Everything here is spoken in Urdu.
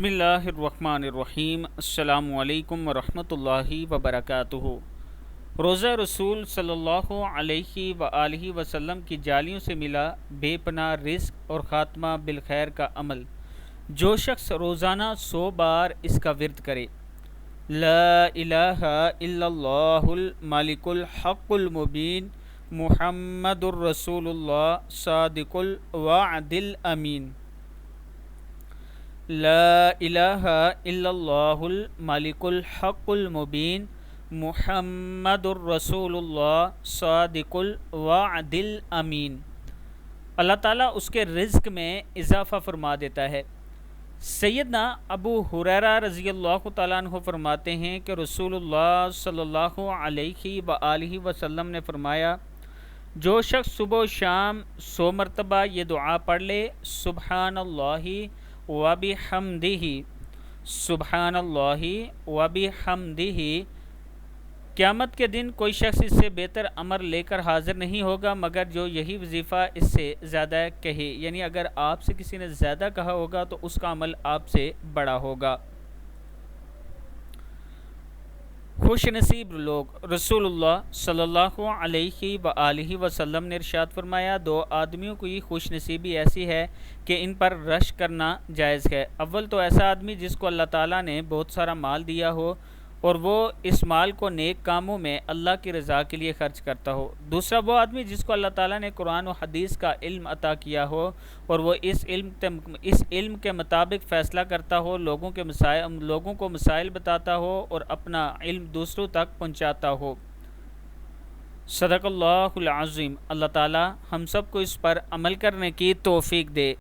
بسم اللہ الرحمن الرحیم۔ السلام علیکم ورحمۃ اللہ وبرکاتہ۔ روزہ رسول صلی اللہ علیہ وآلہ وسلم کی جالیوں سے ملا بے پناہ رزق اور خاتمہ بالخیر کا عمل۔ جو شخص روزانہ 100 بار اس کا ورد کرے، لا الہ الا اللہ الملک الحق المبین محمد الرسول اللہ صادق الوعد الامین، لا الہ الا اللہ الملک الحق المبین محمد الرسول اللہ صادق الوعد الامین، اللہ تعالیٰ اس کے رزق میں اضافہ فرما دیتا ہے۔ سیدنا ابو ہریرہ رضی اللہ تعالیٰ عنہ فرماتے ہیں کہ رسول اللہ صلی اللہ علیہ وآلہ وسلم نے فرمایا، جو شخص صبح و شام 100 مرتبہ یہ دعا پڑھ لے، سبحان اللہ وبحمدہ، سبحان اللہ وبحمدہ، قیامت کے دن کوئی شخص اس سے بہتر امر لے کر حاضر نہیں ہوگا مگر جو یہی وظیفہ اس سے زیادہ کہے، یعنی اگر آپ سے کسی نے زیادہ کہا ہوگا تو اس کا عمل آپ سے بڑا ہوگا۔ خوش نصیب لوگ، رسول اللہ صلی اللہ علیہ وآلہ وسلم نے ارشاد فرمایا، 2 آدمیوں کی خوش نصیبی ایسی ہے کہ ان پر رشک کرنا جائز ہے۔ اول تو ایسا آدمی جس کو اللہ تعالیٰ نے بہت سارا مال دیا ہو اور وہ اس مال کو نیک کاموں میں اللہ کی رضا کے لیے خرچ کرتا ہو۔ دوسرا وہ آدمی جس کو اللہ تعالیٰ نے قرآن و حدیث کا علم عطا کیا ہو اور وہ اس علم کے مطابق فیصلہ کرتا ہو، لوگوں کو مسائل بتاتا ہو اور اپنا علم دوسروں تک پہنچاتا ہو۔ صدق اللہ العظیم۔ اللہ تعالیٰ ہم سب کو اس پر عمل کرنے کی توفیق دے۔